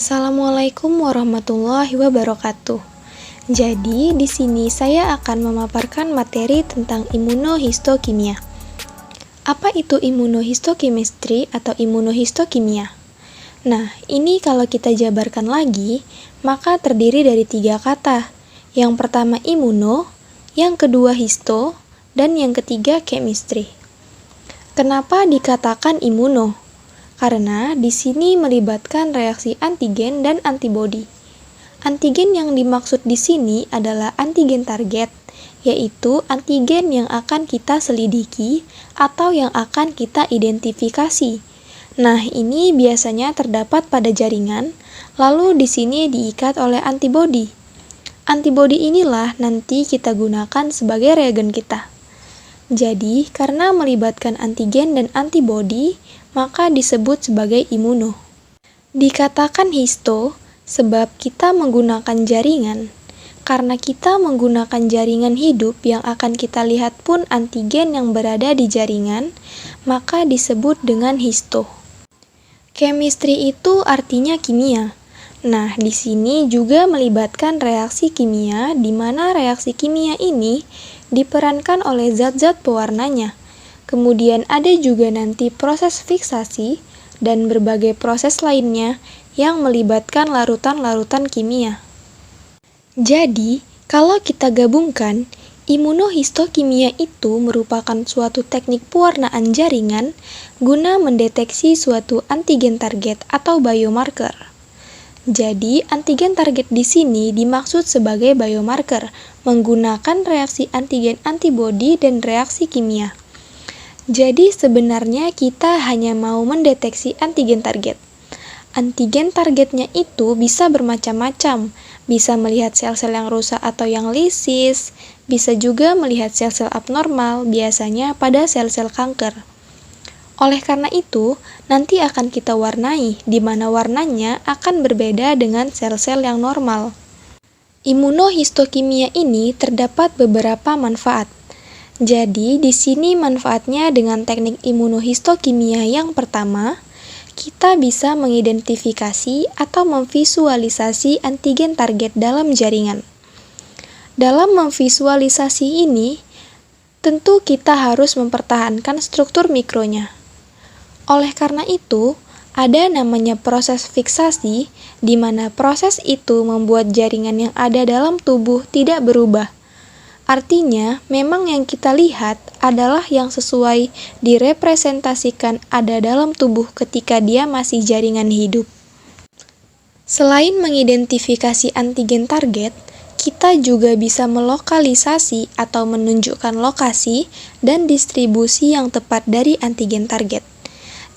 Assalamualaikum warahmatullahi wabarakatuh. Jadi, di sini saya akan memaparkan materi tentang imunohistokimia. Apa itu imunohistokimistri atau imunohistokimia? Nah, ini kalau kita jabarkan lagi, maka terdiri dari 3 kata. Yang pertama imuno, yang kedua histo, dan yang ketiga chemistry. Kenapa dikatakan imuno? Karena di sini melibatkan reaksi antigen dan antibodi. Antigen yang dimaksud di sini adalah antigen target, yaitu antigen yang akan kita selidiki atau yang akan kita identifikasi. Nah, ini biasanya terdapat pada jaringan, lalu di sini diikat oleh antibodi. Antibodi inilah nanti kita gunakan sebagai reagen kita. Jadi, karena melibatkan antigen dan antibodi, maka disebut sebagai imuno. Dikatakan histo sebab kita menggunakan jaringan. Karena kita menggunakan jaringan hidup yang akan kita lihat pun antigen yang berada di jaringan, maka disebut dengan histo. Chemistry itu artinya kimia. Nah, di sini juga melibatkan reaksi kimia, di mana reaksi kimia ini diperankan oleh zat-zat pewarnanya. Kemudian ada juga nanti proses fiksasi dan berbagai proses lainnya yang melibatkan larutan-larutan kimia. Jadi, kalau kita gabungkan, imunohistokimia itu merupakan suatu teknik pewarnaan jaringan guna mendeteksi suatu antigen target atau biomarker. Jadi, antigen target di sini dimaksud sebagai biomarker menggunakan reaksi antigen antibodi dan reaksi kimia. Jadi sebenarnya kita hanya mau mendeteksi antigen target. Antigen targetnya itu bisa bermacam-macam, bisa melihat sel-sel yang rusak atau yang lisis, bisa juga melihat sel-sel abnormal, biasanya pada sel-sel kanker. Oleh karena itu, nanti akan kita warnai, di mana warnanya akan berbeda dengan sel-sel yang normal. Imunohistokimia ini terdapat beberapa manfaat. Jadi, di sini manfaatnya dengan teknik imunohistokimia yang pertama, kita bisa mengidentifikasi atau memvisualisasi antigen target dalam jaringan. Dalam memvisualisasi ini, tentu kita harus mempertahankan struktur mikronya. Oleh karena itu, ada namanya proses fiksasi, di mana proses itu membuat jaringan yang ada dalam tubuh tidak berubah. Artinya, memang yang kita lihat adalah yang sesuai direpresentasikan ada dalam tubuh ketika dia masih jaringan hidup. Selain mengidentifikasi antigen target, kita juga bisa melokalisasi atau menunjukkan lokasi dan distribusi yang tepat dari antigen target.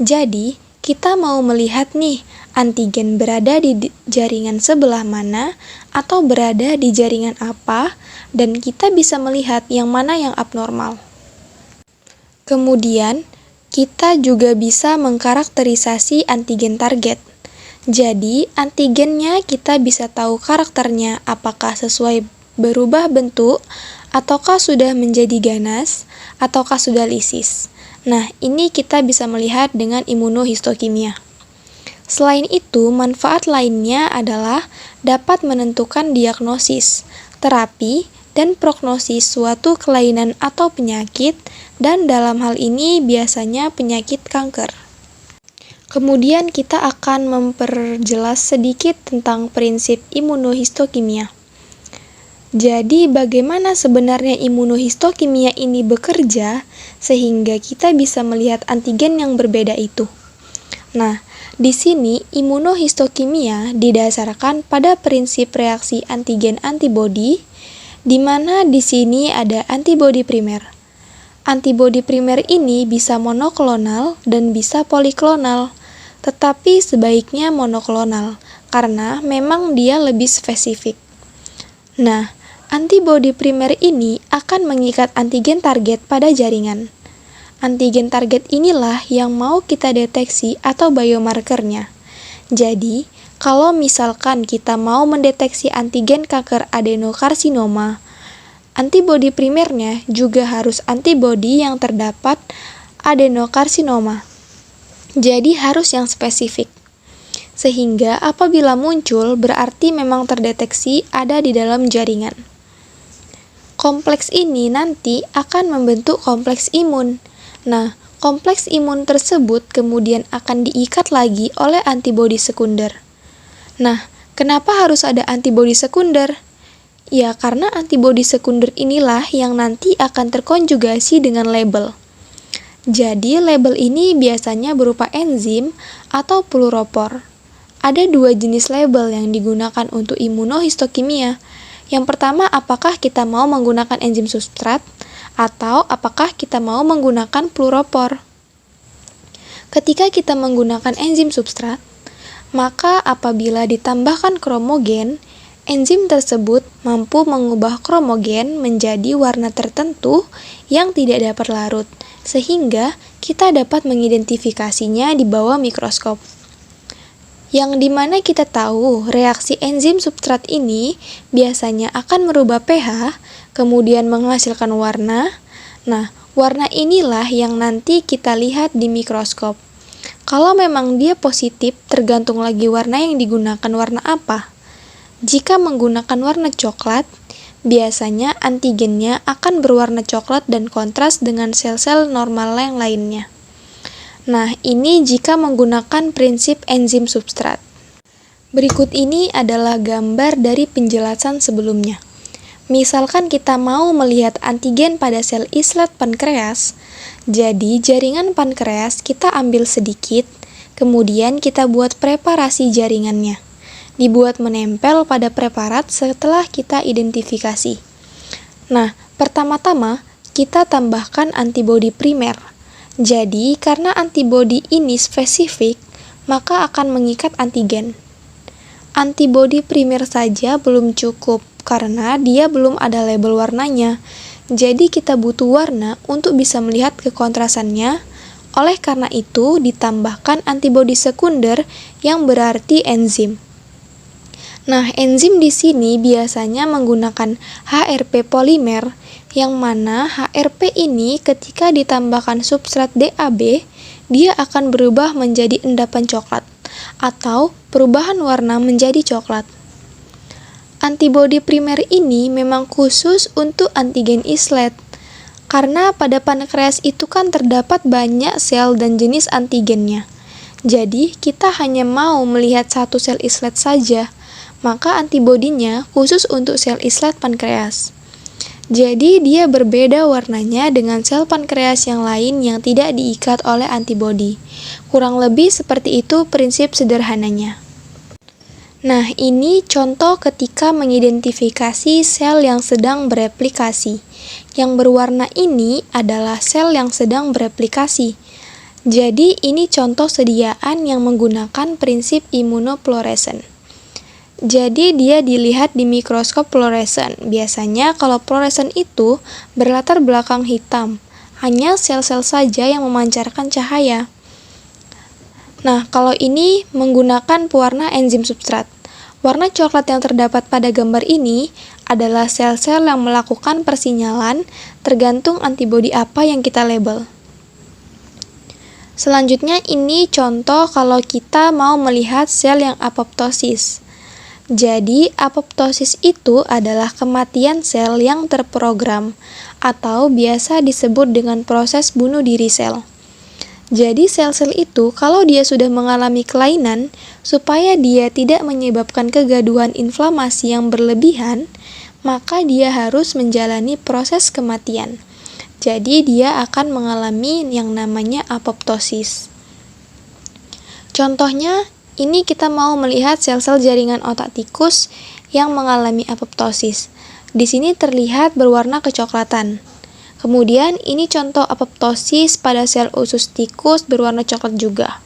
Jadi, kita mau melihat nih, antigen berada di jaringan sebelah mana atau berada di jaringan apa, dan kita bisa melihat yang mana yang abnormal. Kemudian, kita juga bisa mengkarakterisasi antigen target. Jadi, antigennya kita bisa tahu karakternya apakah sesuai berubah bentuk, ataukah sudah menjadi ganas, ataukah sudah lisis. Nah, ini kita bisa melihat dengan imunohistokimia. Selain itu, manfaat lainnya adalah dapat menentukan diagnosis, terapi, dan prognosis suatu kelainan atau penyakit, dan dalam hal ini biasanya penyakit kanker. Kemudian kita akan memperjelas sedikit tentang prinsip imunohistokimia. Jadi, bagaimana sebenarnya imunohistokimia ini bekerja sehingga kita bisa melihat antigen yang berbeda itu? Nah, di sini imunohistokimia didasarkan pada prinsip reaksi antigen antibodi, di mana di sini ada antibodi primer. Antibodi primer ini bisa monoklonal dan bisa poliklonal, tetapi sebaiknya monoklonal karena memang dia lebih spesifik. Nah, antibodi primer ini akan mengikat antigen target pada jaringan. Antigen target inilah yang mau kita deteksi atau biomarkernya. Jadi, kalau misalkan kita mau mendeteksi antigen kanker adenokarsinoma, antibodi primernya juga harus antibodi yang terdapat adenokarsinoma. Jadi harus yang spesifik. sehingga apabila muncul berarti memang terdeteksi ada di dalam jaringan. Kompleks ini nanti akan membentuk kompleks imun. Nah, kompleks imun tersebut kemudian akan diikat lagi oleh antibodi sekunder. Nah, kenapa harus ada antibodi sekunder? Ya, karena antibodi sekunder inilah yang nanti akan terkonjugasi dengan label. Jadi, label ini biasanya berupa enzim atau fluoropor. Ada dua jenis label yang digunakan untuk imunohistokimia. Yang pertama, apakah kita mau menggunakan enzim substrat atau apakah kita mau menggunakan fluoropor. Ketika kita menggunakan enzim substrat, maka apabila ditambahkan kromogen, enzim tersebut mampu mengubah kromogen menjadi warna tertentu yang tidak dapat larut, sehingga kita dapat mengidentifikasinya di bawah mikroskop. Yang dimana kita tahu reaksi enzim substrat ini biasanya akan merubah pH, kemudian menghasilkan warna. Nah, warna inilah yang nanti kita lihat di mikroskop. Kalau memang dia positif, tergantung lagi warna yang digunakan warna apa. Jika menggunakan warna coklat, biasanya antigennya akan berwarna coklat dan kontras dengan sel-sel normal yang lainnya. Nah, ini jika menggunakan prinsip enzim substrat. Berikut ini adalah gambar dari penjelasan sebelumnya. Misalkan kita mau melihat antigen pada sel islet pankreas, jadi jaringan pankreas kita ambil sedikit, kemudian kita buat preparasi jaringannya. Dibuat menempel pada preparat setelah kita identifikasi. Nah, pertama-tama kita tambahkan antibodi primer. Jadi, karena antibodi ini spesifik, maka akan mengikat antigen. Antibodi primer saja belum cukup, karena dia belum ada label warnanya. Jadi, kita butuh warna untuk bisa melihat kekontrasannya. Oleh karena itu, ditambahkan antibodi sekunder yang berarti enzim. Nah, enzim di sini biasanya menggunakan HRP polimer, yang mana HRP ini ketika ditambahkan substrat DAB, dia akan berubah menjadi endapan coklat, atau perubahan warna menjadi coklat. Antibodi primer ini memang khusus untuk antigen islet, karena pada pankreas itu kan terdapat banyak sel dan jenis antigennya. Jadi, kita hanya mau melihat satu sel islet saja, maka antibodinya khusus untuk sel islet pankreas. Jadi, dia berbeda warnanya dengan sel pankreas yang lain yang tidak diikat oleh antibodi. Kurang lebih seperti itu prinsip sederhananya. Nah, ini contoh ketika mengidentifikasi sel yang sedang bereplikasi. Yang berwarna ini adalah sel yang sedang bereplikasi. Jadi, ini contoh sediaan yang menggunakan prinsip imunofluoresen. Jadi dia dilihat di mikroskop fluoresen. Biasanya kalau fluoresen itu berlatar belakang hitam, hanya sel-sel saja yang memancarkan cahaya. Nah, kalau ini menggunakan pewarna enzim substrat. Warna coklat yang terdapat pada gambar ini adalah sel-sel yang melakukan persinyalan tergantung antibodi apa yang kita label. Selanjutnya ini contoh kalau kita mau melihat sel yang apoptosis. Jadi, apoptosis itu adalah kematian sel yang terprogram, atau biasa disebut dengan proses bunuh diri sel. Jadi, sel-sel itu kalau dia sudah mengalami kelainan, supaya dia tidak menyebabkan kegaduhan inflamasi yang berlebihan, maka dia harus menjalani proses kematian. Jadi, dia akan mengalami yang namanya apoptosis. Contohnya, ini kita mau melihat sel-sel jaringan otak tikus yang mengalami apoptosis. Di sini terlihat berwarna kecoklatan. Kemudian ini contoh apoptosis pada sel usus tikus berwarna coklat juga.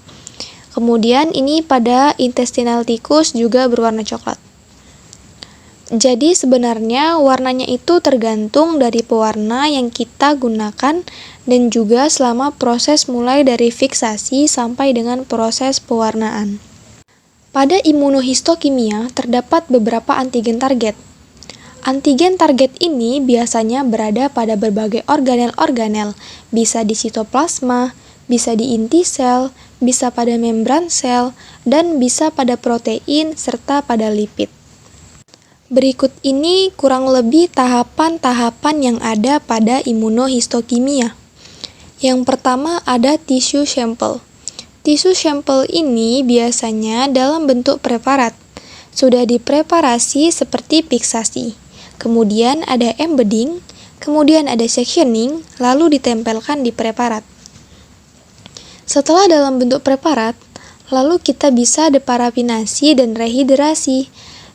Kemudian ini pada intestinal tikus juga berwarna coklat. Jadi sebenarnya warnanya itu tergantung dari pewarna yang kita gunakan dan juga selama proses mulai dari fiksasi sampai dengan proses pewarnaan. Pada imunohistokimia terdapat beberapa antigen target. Antigen target ini biasanya berada pada berbagai organel-organel, bisa di sitoplasma, bisa di inti sel, bisa pada membran sel, dan bisa pada protein serta pada lipid. Berikut ini kurang lebih tahapan-tahapan yang ada pada imunohistokimia. Yang pertama ada tissue sample. Tisu sampel ini biasanya dalam bentuk preparat. Sudah dipreparasi seperti fiksasi. Kemudian ada embedding, kemudian ada sectioning, lalu ditempelkan di preparat. Setelah dalam bentuk preparat, lalu kita bisa deparafinasi dan rehidrasi.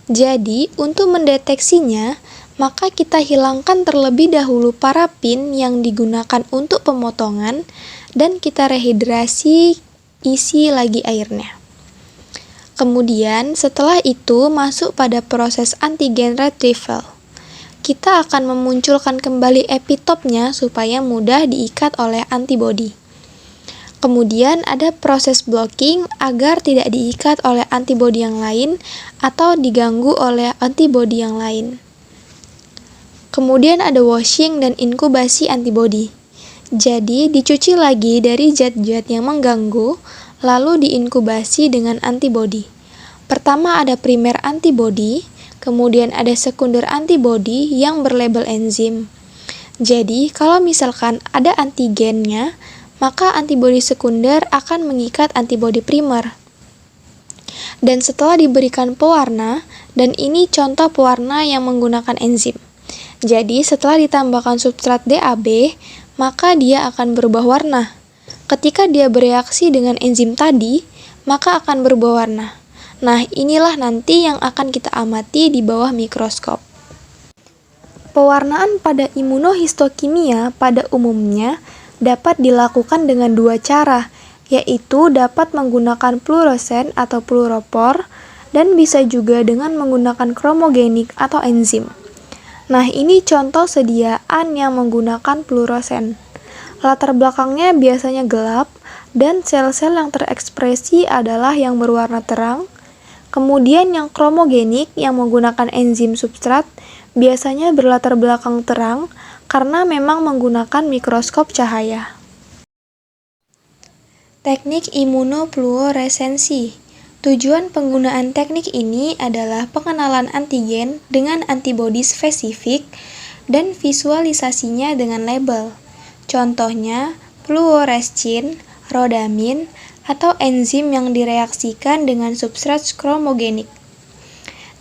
Jadi, untuk mendeteksinya, maka kita hilangkan terlebih dahulu parafin yang digunakan untuk pemotongan dan kita rehidrasi, isi lagi airnya. Kemudian setelah itu masuk pada proses antigen retrieval. Kita akan memunculkan kembali epitopnya supaya mudah diikat oleh antibodi. Kemudian ada proses blocking agar tidak diikat oleh antibodi yang lain atau diganggu oleh antibodi yang lain. Kemudian ada washing dan inkubasi antibodi. Jadi, dicuci lagi dari zat-zat yang mengganggu, lalu diinkubasi dengan antibodi. Pertama ada primer antibodi, kemudian ada sekunder antibodi yang berlabel enzim. Jadi, kalau misalkan ada antigennya, maka antibodi sekunder akan mengikat antibodi primer. Dan setelah diberikan pewarna, dan ini contoh pewarna yang menggunakan enzim. Jadi, setelah ditambahkan substrat DAB, maka dia akan berubah warna. Ketika dia bereaksi dengan enzim tadi, maka akan berubah warna. Nah, inilah nanti yang akan kita amati di bawah mikroskop. Pewarnaan pada imunohistokimia pada umumnya dapat dilakukan dengan dua cara, yaitu dapat menggunakan fluoresen atau fluoropor, dan bisa juga dengan menggunakan kromogenik atau enzim. Nah, ini contoh sediaan yang menggunakan fluoresen. Latar belakangnya biasanya gelap, dan sel-sel yang terekspresi adalah yang berwarna terang. Kemudian yang kromogenik yang menggunakan enzim substrat biasanya berlatar belakang terang karena memang menggunakan mikroskop cahaya. Teknik imunofluoresensi. Tujuan penggunaan teknik ini adalah pengenalan antigen dengan antibodi spesifik dan visualisasinya dengan label. Contohnya, fluorescin, rodamin, atau enzim yang direaksikan dengan substrat kromogenik.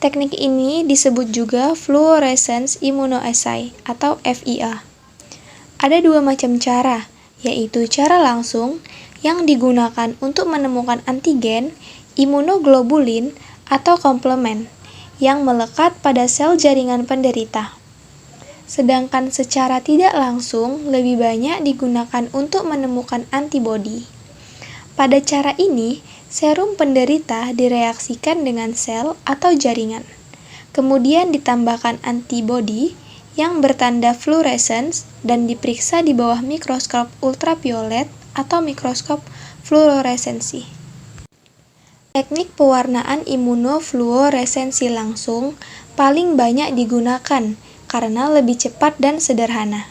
Teknik ini disebut juga fluorescence immunoassay atau FIA. Ada dua macam cara, yaitu cara langsung yang digunakan untuk menemukan antigen, imunoglobulin, atau komplemen yang melekat pada sel jaringan penderita. Sedangkan secara tidak langsung lebih banyak digunakan untuk menemukan antibodi. Pada cara ini, serum penderita direaksikan dengan sel atau jaringan. Kemudian ditambahkan antibodi yang bertanda fluorescence dan diperiksa di bawah mikroskop ultraviolet atau mikroskop fluoresensi. Teknik pewarnaan imunofluoresensi langsung paling banyak digunakan karena lebih cepat dan sederhana.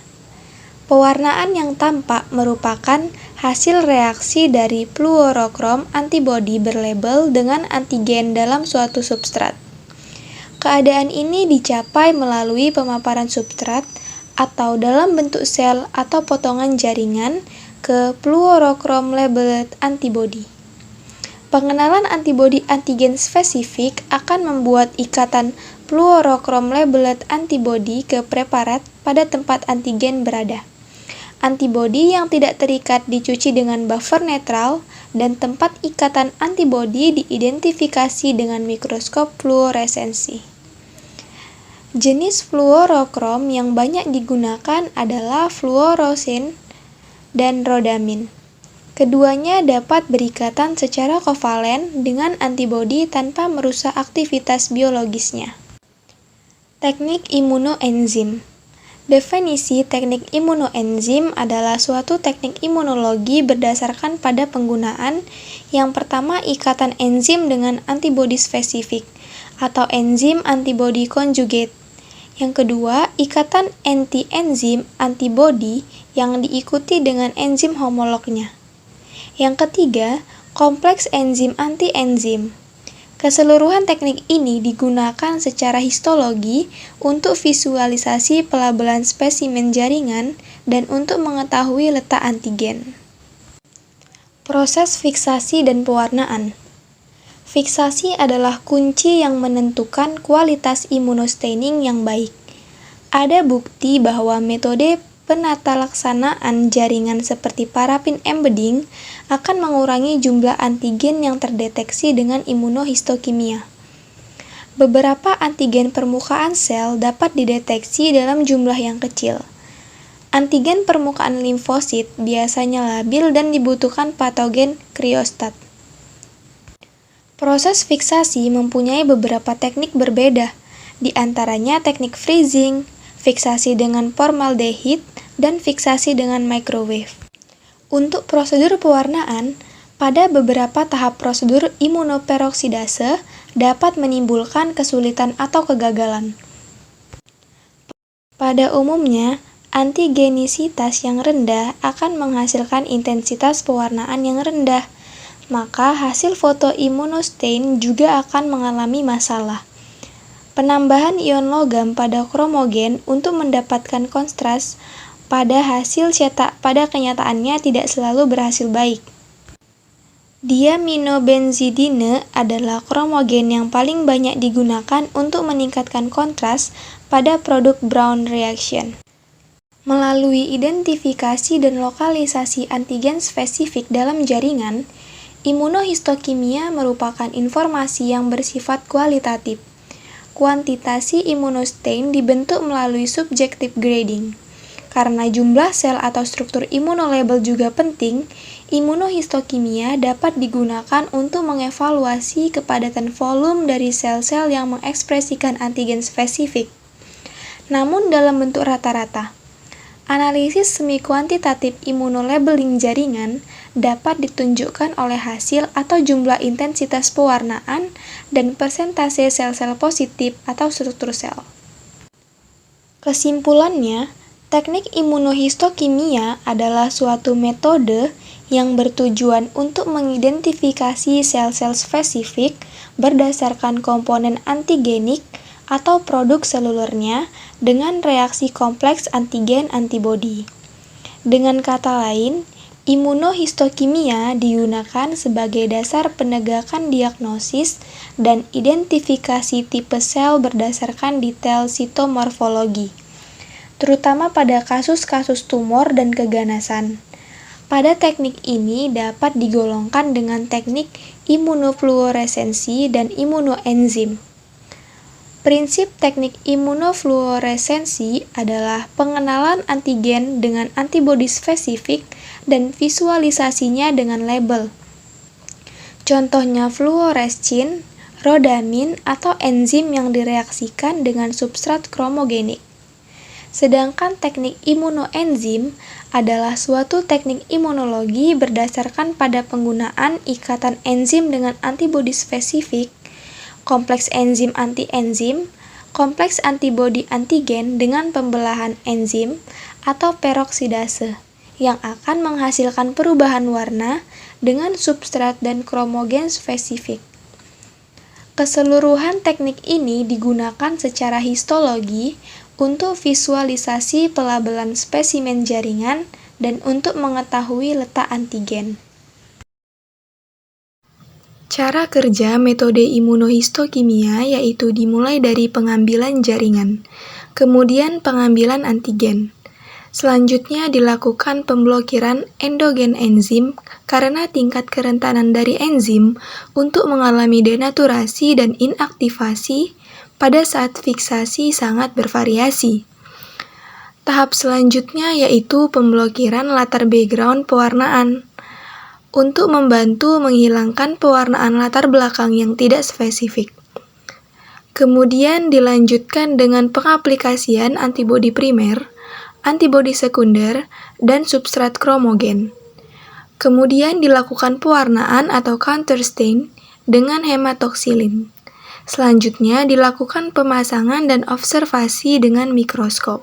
Pewarnaan yang tampak merupakan hasil reaksi dari fluorokrom antibodi berlabel dengan antigen dalam suatu substrat. Keadaan ini dicapai melalui pemaparan substrat atau dalam bentuk sel atau potongan jaringan ke fluorokrom labeled antibody. Pengenalan antibodi antigen spesifik akan membuat ikatan fluorokrom labeled antibody ke preparat pada tempat antigen berada. Antibodi yang tidak terikat dicuci dengan buffer netral dan tempat ikatan antibodi diidentifikasi dengan mikroskop fluoresensi. Jenis fluorokrom yang banyak digunakan adalah fluorosin dan rodamin. Keduanya dapat berikatan secara kovalen dengan antibodi tanpa merusak aktivitas biologisnya. Teknik imunoenzim. Definisi teknik imunoenzim adalah suatu teknik imunologi berdasarkan pada penggunaan yang pertama ikatan enzim dengan antibodi spesifik atau enzim antibody conjugate. Yang kedua, ikatan anti-enzim antibody yang diikuti dengan enzim homolognya. Yang ketiga, kompleks enzim anti-enzim. Keseluruhan teknik ini digunakan secara histologi untuk visualisasi pelabelan spesimen jaringan dan untuk mengetahui letak antigen. Proses fiksasi dan pewarnaan. Fiksasi adalah kunci yang menentukan kualitas immunostaining yang baik. Ada bukti bahwa metode penatalaksanaan jaringan seperti parafin embedding akan mengurangi jumlah antigen yang terdeteksi dengan imunohistokimia. Beberapa antigen permukaan sel dapat dideteksi dalam jumlah yang kecil. Antigen permukaan limfosit biasanya labil dan dibutuhkan patogen kriostat. Proses fiksasi mempunyai beberapa teknik berbeda, di antaranya teknik freezing, fiksasi dengan formaldehid, dan fiksasi dengan microwave. Untuk prosedur pewarnaan, pada beberapa tahap prosedur imunoperoksidase dapat menimbulkan kesulitan atau kegagalan. Pada umumnya, antigenisitas yang rendah akan menghasilkan intensitas pewarnaan yang rendah, maka hasil foto immunostain juga akan mengalami masalah. Penambahan ion logam pada kromogen untuk mendapatkan kontras pada hasil cetak pada kenyataannya tidak selalu berhasil baik. Diaminobenzidine adalah kromogen yang paling banyak digunakan untuk meningkatkan kontras pada produk Brown reaction. Melalui identifikasi dan lokalisasi antigen spesifik dalam jaringan, imunohistokimia merupakan informasi yang bersifat kualitatif. Kuantitasi immunostain dibentuk melalui subjective grading. Karena jumlah sel atau struktur immunolabel juga penting, imunohistokimia dapat digunakan untuk mengevaluasi kepadatan volume dari sel-sel yang mengekspresikan antigen spesifik. Namun dalam bentuk rata-rata, analisis semi-kuantitatif immunolabeling jaringan dapat ditunjukkan oleh hasil atau jumlah intensitas pewarnaan dan persentase sel-sel positif atau struktur sel. Kesimpulannya, teknik imunohistokimia adalah suatu metode yang bertujuan untuk mengidentifikasi sel-sel spesifik berdasarkan komponen antigenik atau produk selulernya dengan reaksi kompleks antigen-antibodi. Dengan kata lain, imunohistokimia digunakan sebagai dasar penegakan diagnosis dan identifikasi tipe sel berdasarkan detail sitomorfologi, terutama pada kasus-kasus tumor dan keganasan. Pada teknik ini dapat digolongkan dengan teknik imunofluoresensi dan imunoenzim. Prinsip teknik imunofluoresensi adalah pengenalan antigen dengan antibodi spesifik dan visualisasinya dengan label. Contohnya fluorescin, rodamin, atau enzim yang direaksikan dengan substrat kromogenik. Sedangkan teknik imunoenzim adalah suatu teknik imunologi berdasarkan pada penggunaan ikatan enzim dengan antibodi spesifik, kompleks enzim anti-enzim, kompleks antibodi antigen dengan pembelahan enzim, atau peroksidase, yang akan menghasilkan perubahan warna dengan substrat dan kromogen spesifik. Keseluruhan teknik ini digunakan secara histologi untuk visualisasi pelabelan spesimen jaringan dan untuk mengetahui letak antigen. Cara kerja metode imunohistokimia yaitu dimulai dari pengambilan jaringan, kemudian pengambilan antigen. Selanjutnya dilakukan pemblokiran endogen enzim karena tingkat kerentanan dari enzim untuk mengalami denaturasi dan inaktivasi pada saat fiksasi sangat bervariasi. Tahap selanjutnya yaitu pemblokiran latar background pewarnaan untuk membantu menghilangkan pewarnaan latar belakang yang tidak spesifik. Kemudian dilanjutkan dengan pengaplikasian antibodi primer, antibodi sekunder, dan substrat kromogen. Kemudian dilakukan pewarnaan atau counterstain dengan hematoksilin. Selanjutnya dilakukan pemasangan dan observasi dengan mikroskop.